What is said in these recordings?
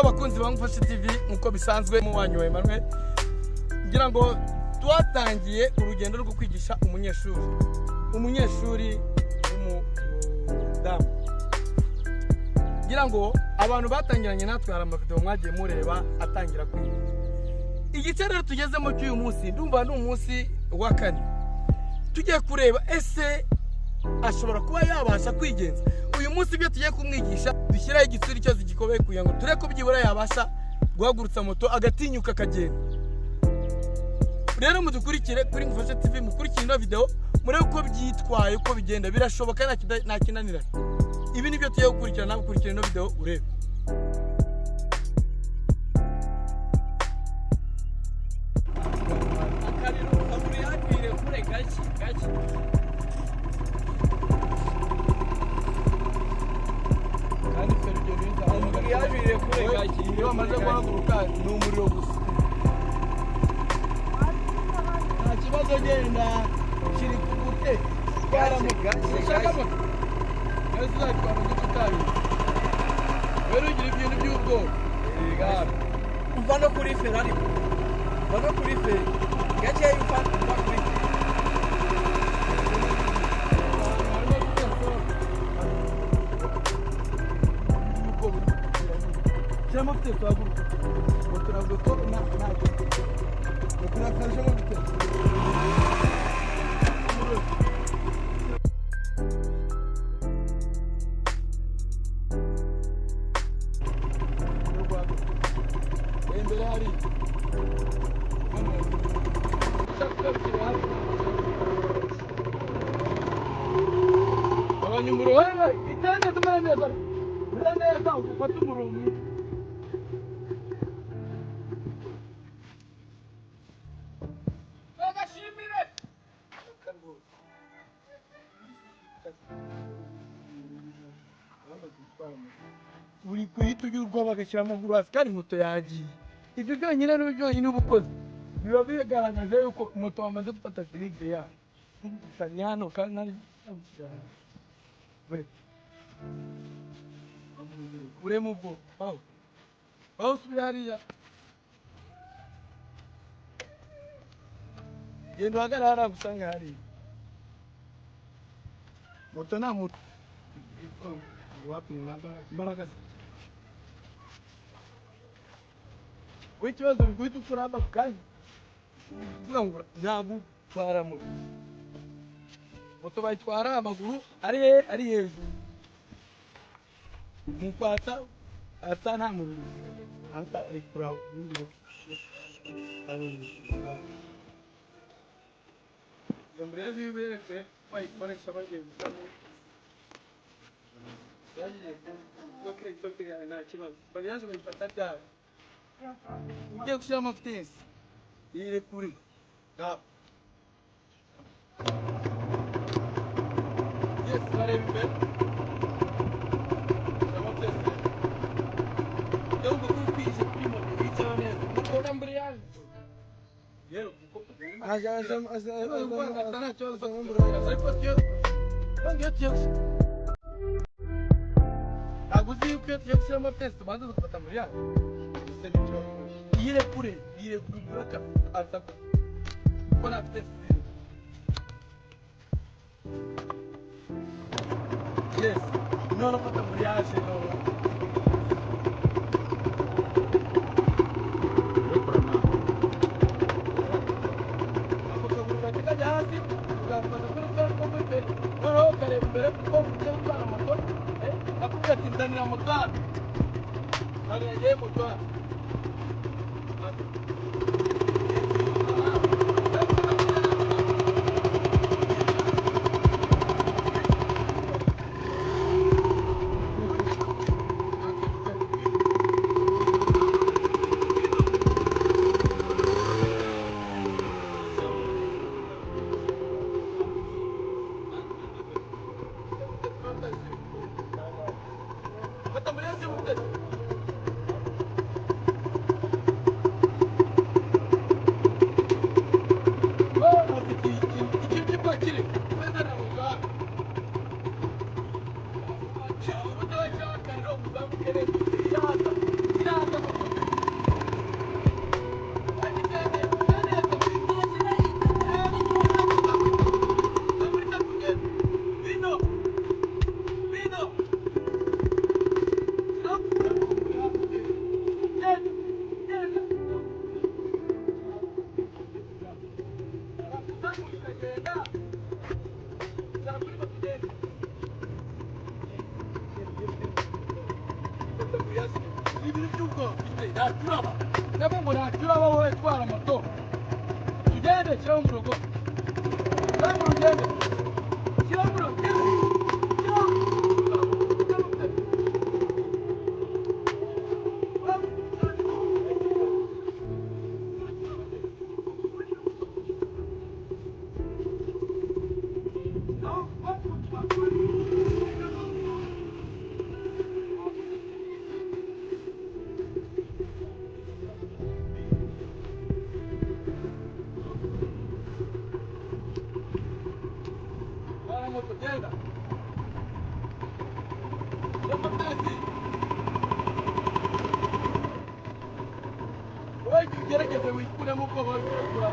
abakunzi ba Ngufashe TV nkuko bisanzwe mu wanyu wa Emmanuel ngira ngo twatangiye urugendo rwo kwigisha umunyeshuri w'umudamu ngira ngo abantu batangiranye natwe hari amavideo mwagiye mureba atangira kwiga. Igice rero tugezemo cy'uyu munsi ndumva ni umunsi wa kane tugiye kureba ese ashobora kuba yabasha kwigenza. Uyu munsi ibyo tugiye kumwigisha dushyiraho igitsuri cyose gikomeye kugira ngo tureke ko byibura yabasha guhagurutsa moto agatinyuka akagenda. Rero mudukurikire kuri Ngufashe TV, mukurikire ino video murebe uko byitwaye, uko bigenda, birashoboka nta kinanira. Ibi nibyo tugiye gukurikirana, mukurikire ino video urebe. Iyo amaze guhaguruka ni umuriro gusa. Nta kibazo, genda kiri kugute twaramuka ushaka moto nawe tuzatwara udutari rero ugira ibintu by'ubwoba umva no kuri Ferrari, umva no kuri Ferrari gake umva kuri Chama que tu agora. Outra vez todo na outra vez chama que tu. Agora número 1, entende também mesmo. Não é tal, quanto número 1. Uri kuhita uryurwa bagashyiramo amaguru hasi kandi moto yagiye. Ibyo byonyine n'ubyonyine ubukoze biba bigaragaza yuko moto wamaze gufata firige yayo. Sani hano kandi nari uremo ubwo aho usubira hariya genda uhagarara hariya gusanga hariya moto nta moto imbaraga w'ikibazo guhita ukuramba kandi uvuga ngo ntabwo utwara moto bayitwara amaguru ari hejuru mu kwata asa nta muntu asa ari kuraho mbere y'ibireke bayikoresha bagenda nta kibazo bariyaje bayifata byabo ugiye gushyiramo fitesi iri kuri yes bareba imbere shyiramo fitesi yo kwije kuri moto yicara neza mukora mbere yaje yewe nta kibazo ariko ntabwo uzi yuko iyo tugiye gushyiramo fitesi tubanza dufata muri yayo yirekure uraka ataka kuko nta fitesi yes none ufata muri yaje ako kaguru gake kajya hasi ugafata kuri fitesi ko muri feri noneho ukareba imbere kuko ugiye gutwara moto akubwira ati nzanira moto hano ntabwo yagiye moto hano ariko ntaturaba nabo ngo ntaturaba wowe twara moto tugende shyiraho umurongo shyiraho umurongo shyiraho umurongo gerageze wikuremo uko babikora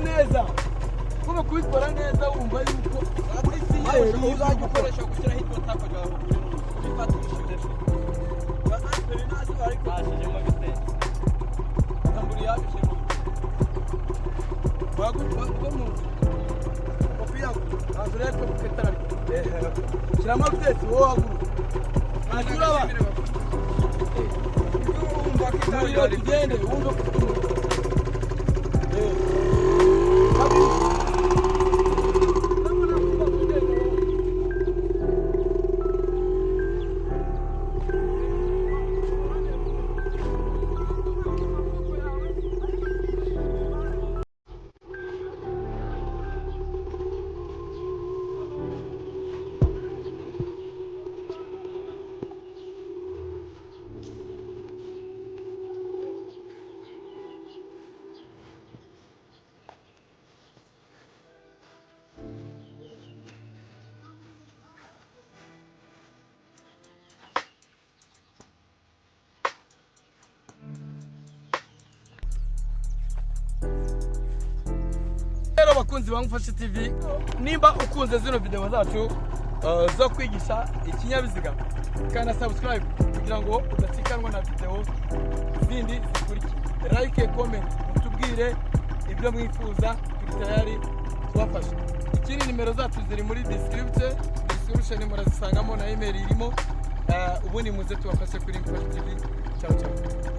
neza kuba kubikora neza wumva yuko uzajya ukoresha gushyiraho ibyo utakoze bifatishije bazatwe nazi bari kwashijemo bitetse tamburi yabishemo bagumu kopi yako azure ko ketara kirama bitetse wo haguru nacuraba wumva kitari tugende wumva abakunzi ba Ngufashe TV nimba ukunze zino video zacu zo kwigisha ikinyabiziga kana subscribe kugira ngo udacikanwa na video zindi zikurikira like comment utubwire ibyo mwifuza tayari kubafasha ikindi nimero zacu ziri muri description murazisangamo na email irimo ubundi muze tubafashe kuri Ngufashe TV ciao ciao